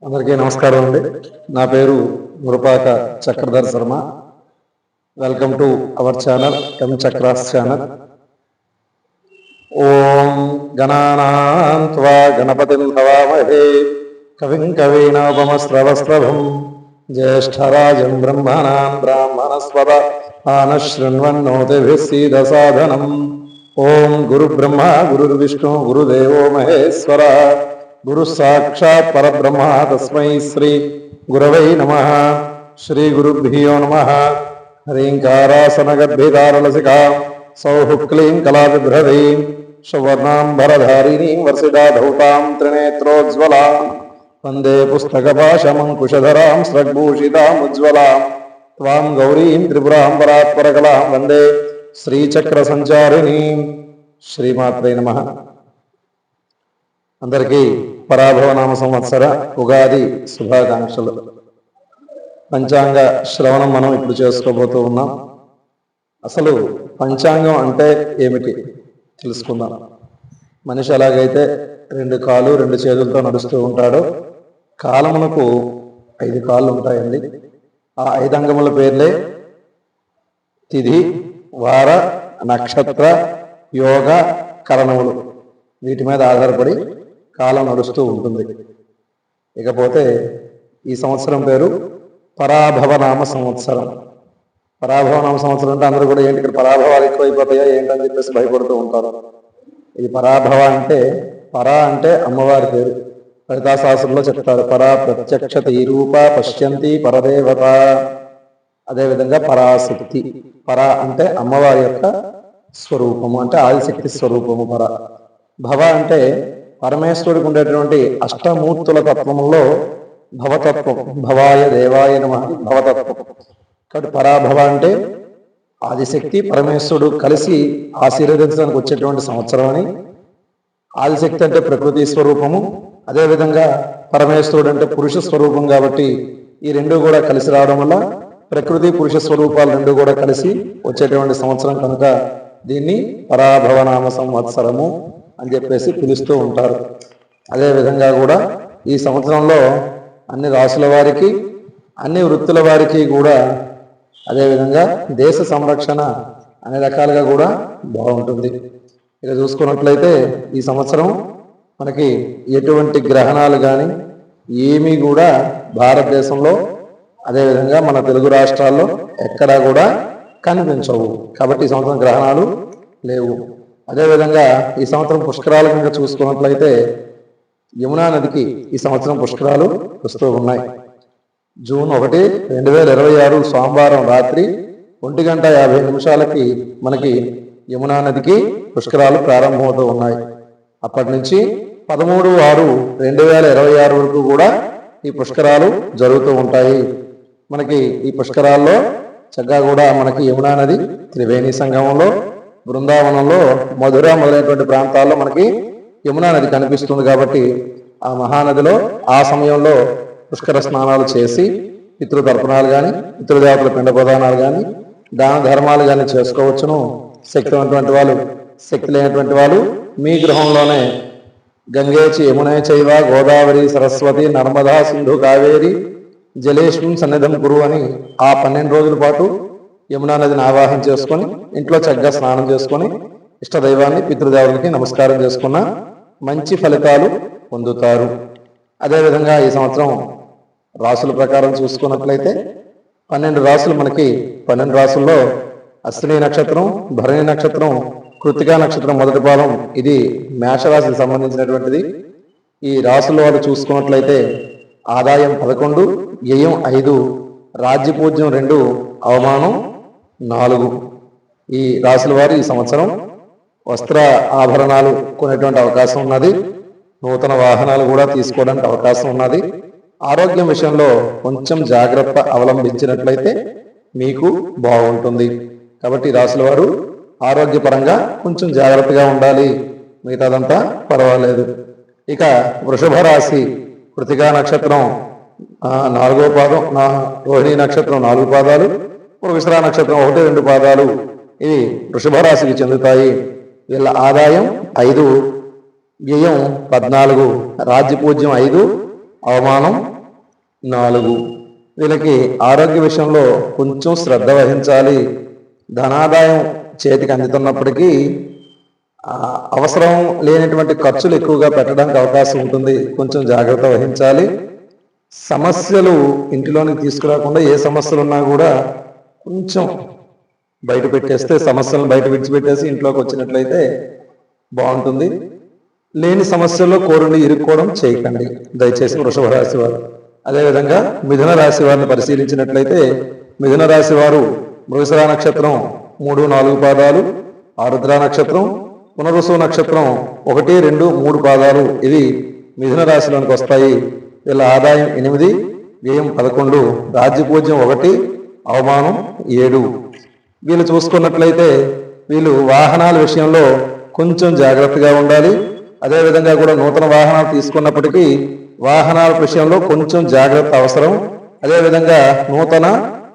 అందరికీ నమస్కారం అండి. నా పేరు Murapaka Chakradhar Sharma. Welcome to our channel M Chakras channel. ఓం గణానాం త్వా గణపతిం హవామహే కవిం కవీనాపమస్రవస్రవం జ్యేష్ఠరాజం బ్రహ్మణాం బ్రాహ్మణస్పద ఆనశృణ్వన్నోతిభిः సీదసాదనం. ఓం గురు బ్రహ్మ గురుర్విష్ణు గురుదేవో మహేశ్వర గురు సాక్షాత్ పరబ్రహ్మ తస్మై శ్రీ గురవై నమః. శ్రీ గురుభ్యో నమః. హ్రీంకారాసనగద్భిదారలసికా సౌః క్లీం కళావిభ్రదీం సువర్ణాంబరధారిణీం వర్షితాధౌతాం త్రినేత్రోజ్వలాం వందే పుస్తకపాశమంకుశధరాం స్రగ్భూషితాముజ్వలాం త్వాం గౌరీం త్రిపురాం పరాత్పరకలాం వందే శ్రీచక్రసంచారిణీం. శ్రీమాత్రే నమః. అందరికీ పరాభవనామ సంవత్సర ఉగాది శుభాకాంక్షలు. పంచాంగ శ్రవణం మనం ఇప్పుడు చేసుకోబోతూ ఉన్నాం. అసలు పంచాంగం అంటే ఏమిటి తెలుసుకుందాం. మనిషి ఎలాగైతే 2 కాళ్ళు 2 చేతులతో నడుస్తూ ఉంటాడో కాలమునకు 5 కాళ్ళు ఉంటాయండి. ఆ 5 అంగముల పేర్లే తిథి, వార, నక్షత్ర, యోగ, కరణములు. వీటి మీద ఆధారపడి కాలం నడుస్తూ ఉంటుంది. ఇకపోతే ఈ సంవత్సరం పేరు పరాభవనామ సంవత్సరం. పరాభవనామ సంవత్సరం అంటే అందరూ కూడా ఏంటి ఇక్కడ పరాభవాలు ఎక్కువైపోతాయా ఏంటని చెప్పేసి భయపడుతూ ఉంటారు. ఇది పరాభవ అంటే పరా అంటే అమ్మవారి పేరు. లలితాశాస్త్రంలో చెప్తారు పరా ప్రత్యక్షతి రూప పశ్యంతి పరదేవత. అదేవిధంగా పరాశక్తి. పరా అంటే అమ్మవారి యొక్క స్వరూపము, అంటే ఆదిశక్తి స్వరూపము పర. భవ అంటే పరమేశ్వరుడికి ఉండేటువంటి అష్టమూర్తుల తత్వములో భవతత్వం. భవాయ దేవాయ నమః భవతత్వం. కాబట్టి పరాభవ అంటే ఆదిశక్తి పరమేశ్వరుడు కలిసి ఆశీర్వదించడానికి వచ్చేటువంటి సంవత్సరం అని. ఆదిశక్తి అంటే ప్రకృతి స్వరూపము, అదేవిధంగా పరమేశ్వరుడు అంటే పురుష స్వరూపం. కాబట్టి ఈ రెండు కూడా కలిసి రావడం వల్ల ప్రకృతి పురుష స్వరూపాలు రెండు కూడా కలిసి వచ్చేటువంటి సంవత్సరం కనుక దీన్ని పరాభవనామ సంవత్సరము అని చెప్పేసి పిలుస్తూ ఉంటారు. అదేవిధంగా కూడా ఈ సంవత్సరంలో అన్ని రాసుల వారికి అన్ని వృత్తుల వారికి కూడా అదేవిధంగా దేశ సంరక్షణ అనే రకాలుగా కూడా బాగుంటుంది. ఇక చూసుకున్నట్లయితే ఈ సంవత్సరం మనకి ఎటువంటి గ్రహణాలు కానీ ఏమీ కూడా భారతదేశంలో అదేవిధంగా మన తెలుగు రాష్ట్రాల్లో ఎక్కడా కూడా కనిపించవు. కాబట్టి ఈ సంవత్సరం గ్రహణాలు లేవు. అదేవిధంగా ఈ సంవత్సరం పుష్కరాలు కనుక చూసుకున్నట్లయితే యమునా నదికి ఈ సంవత్సరం పుష్కరాలు వస్తూ ఉన్నాయి. జూన్ 1, 2026 సోమవారం రాత్రి 1:50 మనకి యమునా నదికి పుష్కరాలు ప్రారంభమవుతూ ఉన్నాయి. అప్పటి నుంచి 13/6/2026 వరకు కూడా ఈ పుష్కరాలు జరుగుతూ ఉంటాయి. మనకి ఈ పుష్కరాల్లో చక్కగా కూడా మనకి యమునా నది త్రివేణి సంగమంలో, బృందావనంలో, మధుర మొదలైనటువంటి ప్రాంతాల్లో మనకి యమునా నది కనిపిస్తుంది. కాబట్టి ఆ మహానదిలో ఆ సమయంలో పుష్కర స్నానాలు చేసి పితృతర్పణాలు కానీ పితృదేవతల పిండ ప్రదానాలు కానీ దాన ధర్మాలు కానీ చేసుకోవచ్చును. శక్తి ఉన్నటువంటి వాళ్ళు, శక్తి లేనటువంటి వాళ్ళు మీ గృహంలోనే గంగేచి యమునే చైవ గోదావరి సరస్వతి నర్మదా సింధు కావేరి జలేష్మిం సన్నిధం కురు అని ఆ 12 రోజుల పాటు యమునా నదిని ఆవాహన చేసుకొని ఇంట్లో చక్కగా స్నానం చేసుకొని ఇష్టదైవాన్ని పితృదేవులకి నమస్కారం చేసుకున్న మంచి ఫలితాలు పొందుతారు. అదేవిధంగా ఈ సంవత్సరం రాసుల ప్రకారం చూసుకున్నట్లయితే 12 రాసులు మనకి 12 రాసుల్లో అశ్విని నక్షత్రం, భరణి నక్షత్రం, కృత్తికా నక్షత్రం మొదటి పాదం ఇది మేషరాశికి సంబంధించినటువంటిది. ఈ రాసుల వారు చూసుకున్నట్లయితే ఆదాయం 11, వ్యయం 5, రాజ్యపూజ్యం 2, అవమానం 4. ఈ రాశుల వారు ఈ సంవత్సరం వస్త్ర ఆభరణాలు కొనేటువంటి అవకాశం ఉన్నది. నూతన వాహనాలు కూడా తీసుకోవడానికి అవకాశం ఉన్నది. ఆరోగ్యం విషయంలో కొంచెం జాగ్రత్త అవలంబించినట్లయితే మీకు బాగుంటుంది. కాబట్టి రాశుల వారు ఆరోగ్యపరంగా కొంచెం జాగ్రత్తగా ఉండాలి. మిగతాదంతా పర్వాలేదు. ఇక వృషభ రాశి కృతికా నక్షత్రం 4వ పాదం, రోహిణి నక్షత్రం 4 పాదాలు, మృగశిర నక్షత్రం 1, 2 పాదాలు ఇవి వృషభ రాశికి చెందుతాయి. వీళ్ళ ఆదాయం 5, వ్యయం 14, రాజ్యపూజ్యం 5, అవమానం 4. వీళ్ళకి ఆరోగ్య విషయంలో కొంచెం శ్రద్ధ వహించాలి. ధనాదాయం చేతికి అందుతున్నప్పటికీ అవసరం లేనటువంటి ఖర్చులు ఎక్కువగా పెట్టడానికి అవకాశం ఉంటుంది. కొంచెం జాగ్రత్త వహించాలి. సమస్యలు ఇంటిలోనికి తీసుకురాకుండా ఏ సమస్యలు ఉన్నా కూడా కొంచెం బయట పెట్టేస్తే, సమస్యలను బయట విడిచిపెట్టేసి ఇంట్లోకి వచ్చినట్లయితే బాగుంటుంది. లేని సమస్యల్లో కోరుని ఇరుక్కోవడం చేయకండి దయచేసి వృషభ రాశి వారు. అదేవిధంగా మిథున రాశి వారిని పరిశీలించినట్లయితే మిథున రాశి వారు మృగశిర నక్షత్రం 3, 4 పాదాలు, ఆరుద్ర నక్షత్రం, పునరుసు నక్షత్రం 1, 2, 3 పాదాలు ఇవి మిథున రాశిలోనికి వస్తాయి. వీళ్ళ ఆదాయం 8, వ్యయం 11, రాజ్యపూజ్యం 1, అవమానం 7. వీళ్ళు చూసుకున్నట్లయితే వీళ్ళు వాహనాల విషయంలో కొంచెం జాగ్రత్తగా ఉండాలి. అదేవిధంగా కూడా నూతన వాహనాలు తీసుకున్నప్పటికీ వాహనాల విషయంలో కొంచెం జాగ్రత్త అవసరం. అదేవిధంగా నూతన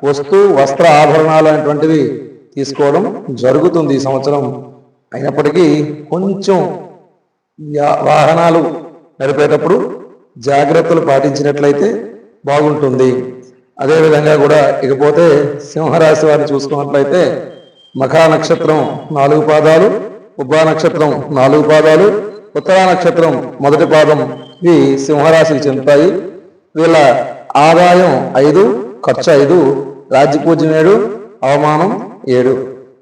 వస్త్ర ఆభరణాలు అనేటువంటివి తీసుకోవడం జరుగుతుంది ఈ సంవత్సరం. అయినప్పటికీ కొంచెం వాహనాలు నడిపేటప్పుడు జాగ్రత్తలు పాటించినట్లయితే బాగుంటుంది. అదేవిధంగా కూడా ఇకపోతే సింహరాశి వారిని చూసుకున్నట్లయితే మఖా నక్షత్రం 4 పాదాలు, ఉబ్బా నక్షత్రం 4 పాదాలు, ఉత్తరా నక్షత్రం 1 పాదం ఇవి సింహరాశికి చెందుతాయి. వీళ్ళ ఆదాయం 5, ఖర్చు 5, రాజ్యపూజ్యం 7, అవమానం 7.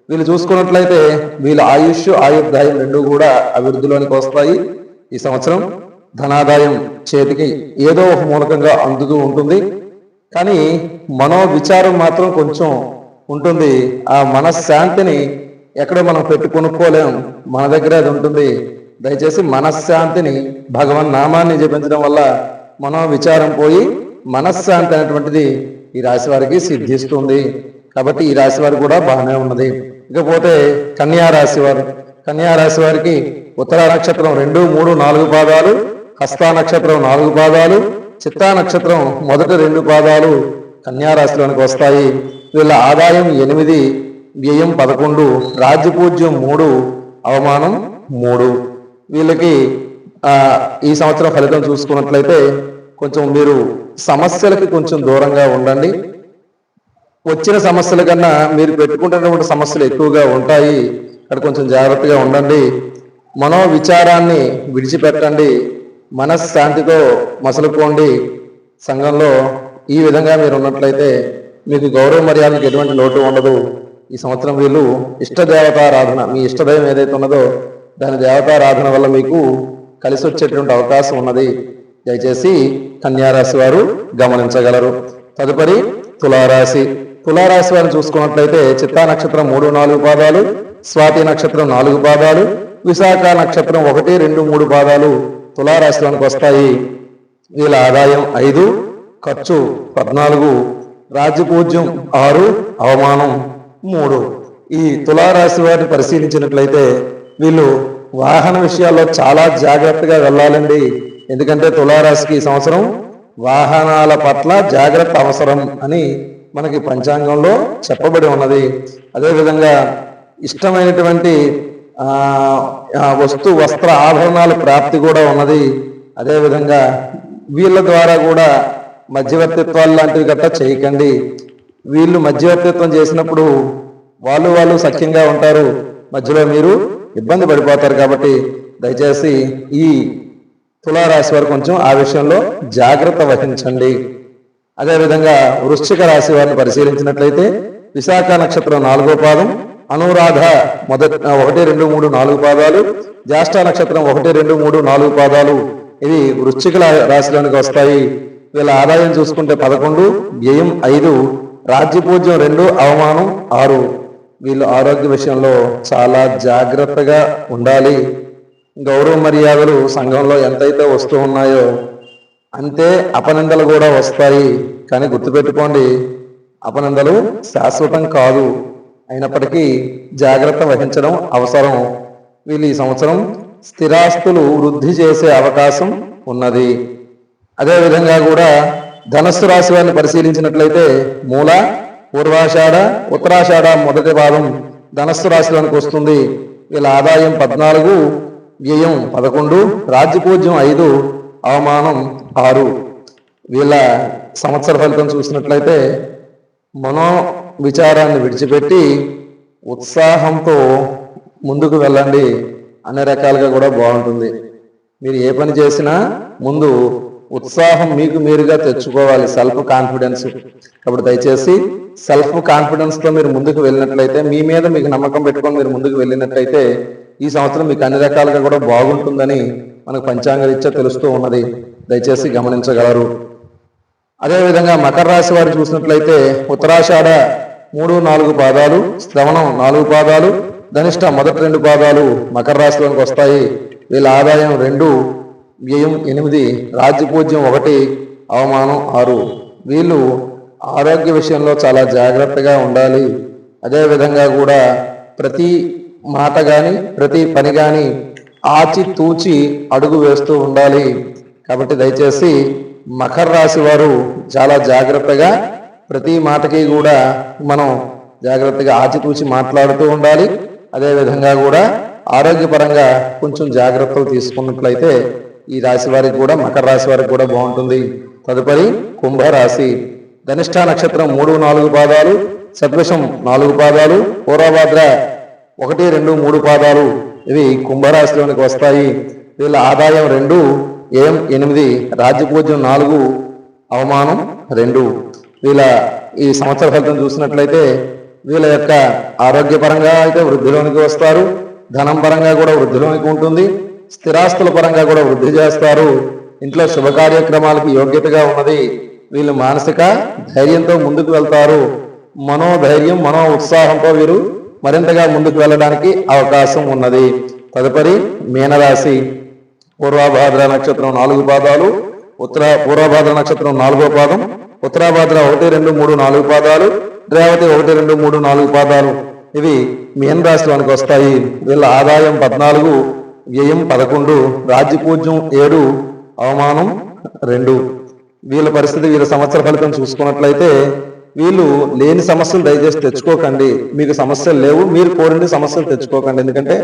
వీళ్ళు చూసుకున్నట్లయితే వీళ్ళ ఆయుష్ ఆయుర్దాయం 2 కూడా అభివృద్ధిలోనికి వస్తాయి. ఈ సంవత్సరం ధనాదాయం చేతికి ఏదో ఒక మూలకంగా అందుతూ ఉంటుంది. కానీ మనోవిచారం మాత్రం కొంచెం ఉంటుంది. ఆ మనశ్శాంతిని ఎక్కడో మనం కొనుక్కోలేం, మన దగ్గర అది ఉంటుంది. దయచేసి మనశ్శాంతిని భగవన్ నామాన్ని జపించడం వల్ల మనోవిచారం పోయి మనశ్శాంతి అనేటువంటిది ఈ రాశి వారికి సిద్ధిస్తుంది. కాబట్టి ఈ రాశి వారికి కూడా బాగానే ఉన్నది. ఇకపోతే కన్యా రాశి వారు, కన్యా రాశి వారికి ఉత్తరా నక్షత్రం 2, 3, 4 పాదాలు, హస్తా నక్షత్రం 4 పాదాలు, చిత్తా నక్షత్రం 1, 2 పాదాలు కన్యా రాశిలోనికి వస్తాయి. వీళ్ళ ఆదాయం 8, వ్యయం 11, రాజ్యపూజ్యం 3, అవమానం 3. వీళ్ళకి ఈ సంవత్సరం ఫలితం చూసుకున్నట్లయితే కొంచెం మీరు సమస్యలకి కొంచెం దూరంగా ఉండండి. వచ్చిన సమస్యల కన్నా మీరు పెట్టుకుంటున్నటువంటి సమస్యలు ఎక్కువగా ఉంటాయి. అక్కడ కొంచెం జాగ్రత్తగా ఉండండి. మనోవిచారాన్ని విడిచిపెట్టండి. మనశ్శాంతితో మసలుకోండి. సంఘంలో ఈ విధంగా మీరు ఉన్నట్లయితే మీకు గౌరవ మర్యాదలకు ఎటువంటి లోటు ఉండదు. ఈ సంవత్సరం వీళ్ళు ఇష్టదేవతారాధన, మీ ఇష్టదైవం ఏదైతే ఉన్నదో దాని దేవతారాధన వల్ల మీకు కలిసి వచ్చేటువంటి అవకాశం ఉన్నది. దయచేసి కన్యారాశి వారు గమనించగలరు. తదుపరి తులారాశి. తులారాశి వారిని చూసుకున్నట్లయితే చిత్తా నక్షత్రం 3, 4 పాదాలు, స్వాతి నక్షత్రం 4 పాదాలు, విశాఖ నక్షత్రం 1, 2, 3 పాదాలు తులారాశిలోనికి వస్తాయి. వీళ్ళ ఆదాయం 5, ఖర్చు 14, రాజ్యపూజ్యం 6, అవమానం 3. ఈ తులారాశి వారిని పరిశీలించినట్లయితే వీళ్ళు వాహన విషయాల్లో చాలా జాగ్రత్తగా వెళ్ళాలండి. ఎందుకంటే తులారాశికి ఈ సంవత్సరం వాహనాల పట్ల జాగ్రత్త అవసరం అని మనకి పంచాంగంలో చెప్పబడి ఉన్నది. అదేవిధంగా ఇష్టమైనటువంటి వస్త్ర ఆభరణాల ప్రాప్తి కూడా ఉన్నది. అదేవిధంగా వీళ్ళ ద్వారా కూడా మధ్యవర్తిత్వాలు లాంటివి గట్రా చేయకండి. వీళ్ళు మధ్యవర్తిత్వం చేసినప్పుడు వాళ్ళు సఖ్యంగా ఉంటారు, మధ్యలో మీరు ఇబ్బంది పడిపోతారు. కాబట్టి దయచేసి ఈ తులారాశి వారు కొంచెం ఆ విషయంలో జాగ్రత్త వహించండి. అదేవిధంగా వృశ్చిక రాశి వారిని పరిశీలించినట్లయితే విశాఖ నక్షత్రం 4వ పాదం, అనురాధ 1, 2, 3, 4 పాదాలు, జ్యేష్ఠ నక్షత్రం 1, 2, 3, 4 పాదాలు ఇవి వృశ్చిక రాశిలోనికి వస్తాయి. వీళ్ళ ఆదాయం చూసుకుంటే 11, వ్యయం 5, రాజ్యపూజ్యం 2, అవమానం 6. వీళ్ళు ఆరోగ్య విషయంలో చాలా జాగ్రత్తగా ఉండాలి. గౌరవ మర్యాదలు సంఘంలో ఎంతైతే వస్తూ ఉన్నాయో అంతే అపనిందలు కూడా వస్తాయి. కానీ గుర్తుపెట్టుకోండి, అపనిందలు శాశ్వతం కాదు. అయినప్పటికీ జాగ్రత్త వహించడం అవసరం. వీళ్ళు ఈ సంవత్సరం స్థిరాస్తులు వృద్ధి చేసే అవకాశం ఉన్నది. అదేవిధంగా కూడా ధనస్సు రాశి వారిని పరిశీలించినట్లయితే మూల, పూర్వాషాఢ, ఉత్తరాషాఢ 1వ పాదం ధనస్సు రాశిలోనికి వస్తుంది. వీళ్ళ ఆదాయం 14, వ్యయం 11, రాజ్యపూజ్యం 5, అవమానం 6. వీళ్ళ సంవత్సర ఫలితం చూసినట్లయితే మనో విచారాన్ని విడిచిపెట్టి ఉత్సాహంతో ముందుకు వెళ్ళండి. అన్ని రకాలుగా కూడా బాగుంటుంది. మీరు ఏ పని చేసినా ముందు ఉత్సాహం మీకు మీరుగా తెచ్చుకోవాలి, సెల్ఫ్ కాన్ఫిడెన్స్. కాబట్టి దయచేసి సెల్ఫ్ కాన్ఫిడెన్స్తో మీరు ముందుకు వెళ్ళినట్లయితే, మీ మీద మీకు నమ్మకం పెట్టుకొని మీరు ముందుకు వెళ్ళినట్లయితే ఈ సంవత్సరం మీకు అన్ని రకాలుగా కూడా బాగుంటుందని మనకు పంచాంగ రీత్యా తెలుస్తూ ఉన్నది. దయచేసి గమనించగలరు. అదేవిధంగా మకర రాశి వారు చూసినట్లయితే ఉత్తరాషాఢ 3-4 పాదాలు, శ్రవణం 4 పాదాలు, ధనిష్ట మొదటి 2 పాదాలు మకర రాశిలోనికి వస్తాయి. వీళ్ళ ఆదాయం 2, వ్యయం 8, రాజ్యపూజ్యం 1, అవమానం 6. వీళ్ళు ఆరోగ్య విషయంలో చాలా జాగ్రత్తగా ఉండాలి. అదేవిధంగా కూడా ప్రతి మాట కానీ ప్రతి పని కానీ ఆచితూచి అడుగు వేస్తూ ఉండాలి. కాబట్టి దయచేసి మకర రాశి వారు చాలా జాగ్రత్తగా ప్రతి మాటకి కూడా మనం జాగ్రత్తగా ఆచితూచి మాట్లాడుతూ ఉండాలి. అదేవిధంగా కూడా ఆరోగ్యపరంగా కొంచెం జాగ్రత్తలు తీసుకున్నట్లయితే ఈ రాశి వారికి కూడా, మకర రాశి వారికి కూడా బాగుంటుంది. తదుపరి కుంభరాశి. ధనిష్ట నక్షత్రం 3-4 పాదాలు, శతభిషం 4 పాదాలు, పూర్వభాద్ర 1, 2, 3 పాదాలు ఇవి కుంభరాశిలోనికి వస్తాయి. వీళ్ళ ఆదాయం 2, వ్యయం 8, రాజ్యపూజ్యం 4, అవమానం 2. వీళ్ళ ఈ సంవత్సర ఫలితం చూసినట్లయితే వీళ్ళ యొక్క ఆరోగ్యపరంగా అయితే వృద్ధిలోనికి వస్తారు, ధనం పరంగా కూడా వృద్ధిలోనికి ఉంటుంది, స్థిరాస్తుల పరంగా కూడా వృద్ధి చేస్తారు, ఇంట్లో శుభ కార్యక్రమాలకు యోగ్యతగా ఉన్నది. వీళ్ళు మానసిక ధైర్యంతో ముందుకు వెళ్తారు. మనోధైర్యం, మనో ఉత్సాహంతో వీరు మరింతగా ముందుకు వెళ్ళడానికి అవకాశం ఉన్నది. తదుపరి మీనరాశి. పూర్వభాద్ర నక్షత్రం 4 పాదాలు, పూర్వభాద్ర నక్షత్రం 4వ పాదం, ఉత్తరాభాద్ర 1, 2, 3, 4 పాదాలు, రేవతి 1, 2, 3, 4 పాదాలు ఇవి మీన రాశిలోనికి వస్తాయి. వీళ్ళ ఆదాయం 14, వ్యయం 11, రాజ్యపూజ్యం 7, అవమానం 2. వీళ్ళ పరిస్థితి, వీళ్ళ సంవత్సర ఫలితం చూసుకున్నట్లయితే వీళ్ళు లేని సమస్యలు దయచేసి తెచ్చుకోకండి. మీకు సమస్యలు లేవు, మీరు కోరిన సమస్యలు తెచ్చుకోకండి. ఎందుకంటే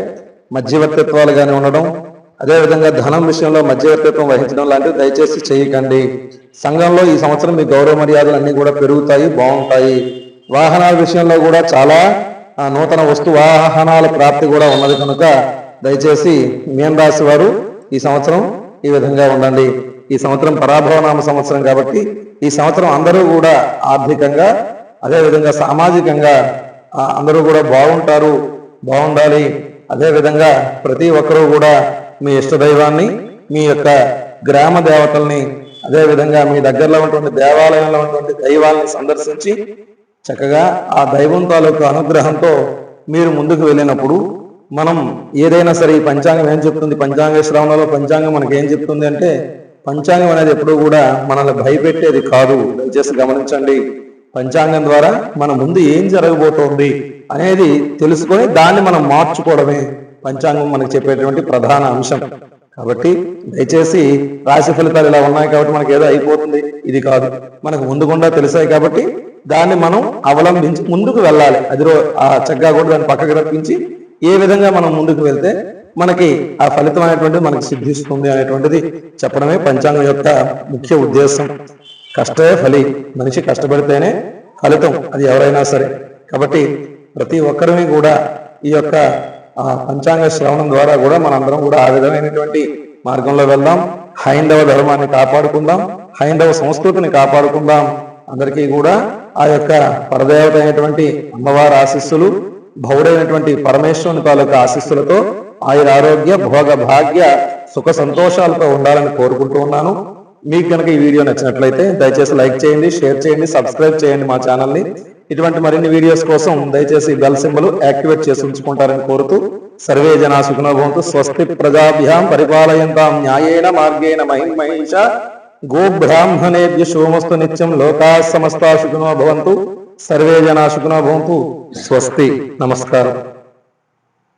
మధ్యవర్తిత్వాలుగానే ఉండడం, అదేవిధంగా ధనం విషయంలో మధ్యవర్తిత్వం వహించడం లాంటివి దయచేసి చేయకండి. సంఘంలో ఈ సంవత్సరం మీ గౌరవ మర్యాదలు అన్ని కూడా పెరుగుతాయి, బాగుంటాయి. వాహనాల విషయంలో కూడా చాలా నూతన వస్తు వాహనాల ప్రాప్తి కూడా ఉన్నది కనుక దయచేసి మీన రాశి వారు ఈ సంవత్సరం ఈ విధంగా ఉండండి. ఈ సంవత్సరం పరాభవనామ సంవత్సరం కాబట్టి ఈ సంవత్సరం అందరూ కూడా ఆర్థికంగా అదేవిధంగా సామాజికంగా అందరూ కూడా బాగుంటారు, బాగుండాలి. అదేవిధంగా ప్రతి ఒక్కరూ కూడా మీ ఇష్టదైవాన్ని, మీ యొక్క గ్రామ దేవతల్ని, అదేవిధంగా మీ దగ్గరలో ఉన్నటువంటి దేవాలయంలో ఉన్నటువంటి దైవాలను సందర్శించి చక్కగా ఆ దైవం తాలూకు అనుగ్రహంతో మీరు ముందుకు వెళ్ళినప్పుడు మనం ఏదైనా సరే ఈ పంచాంగం ఏం చెప్తుంది, పంచాంగ శ్రవణలో పంచాంగం మనకి ఏం చెప్తుంది అంటే పంచాంగం అనేది ఎప్పుడూ కూడా మనల్ని భయపెట్టేది కాదు. దయచేసి గమనించండి. పంచాంగం ద్వారా మన ముందు ఏం జరగబోతోంది అనేది తెలుసుకొని దాన్ని మనం మార్చుకోవడమే పంచాంగం మనకు చెప్పేటువంటి ప్రధాన అంశం. కాబట్టి దయచేసి రాశి ఫలితాలు ఇలా ఉన్నాయి కాబట్టి మనకి ఏదో అయిపోతుంది ఇది కాదు, మనకు ముందుకుండా తెలిసాయి కాబట్టి దాన్ని మనం అవలంబించి ముందుకు వెళ్ళాలి. అది ఆ చక్కగా కూడా దాన్ని పక్కకు రప్పించి ఏ విధంగా మనం ముందుకు వెళ్తే మనకి ఆ ఫలితం అనేటువంటిది మనకి సిద్ధిస్తుంది అనేటువంటిది చెప్పడమే పంచాంగం యొక్క ముఖ్య ఉద్దేశం. కష్టే ఫలి, మనిషి కష్టపడితేనే ఫలితం, అది ఎవరైనా సరే. కాబట్టి ప్రతి ఒక్కరిని కూడా ఈ యొక్క పంచాంగ శ్రవణం ద్వారా కూడా మనందరం కూడా ఆ విధమైనటువంటి మార్గంలో వెళ్దాం. హైందవ ధర్మాన్ని కాపాడుకుందాం, హైందవ సంస్కృతిని కాపాడుకుందాం. అందరికీ కూడా ఆ యొక్క పరదేవత అయినటువంటి అమ్మవారి ఆశీస్సులు, భౌడైనటువంటి పరమేశ్వరుని తాలూకా ఆశీస్సులతో ఆయుర ఆరోగ్య భోగ భాగ్య సుఖ సంతోషాలతో ఉండాలని కోరుకుంటూ ఉన్నాను. మీకు కనుక ఈ వీడియో నచ్చినట్లయితే దయచేసి లైక్ చేయండి, షేర్ చేయండి, సబ్స్క్రైబ్ చేయండి మా ఛానల్ని. ఇటువంటి మరిన్ని వీడియోస్ కోసం దయచేసి బెల్ సింబల్ యాక్టివేట్ చేసి ఉంచుకుంటారని కోరుతూ సర్వే జనా సుఖినో భవంతు. స్వస్తి ప్రజాభ్యాం పరిపాలయంతాం న్యాయేన మార్గేణ మహిమహేష గోబ్రాహ్మణేభ్య శుభమస్తు నిత్యం. లోకా సమస్తా సుఖినో భవంతు. సర్వే జనా సుఖినో భవంతు. స్వస్తి. నమస్కారం.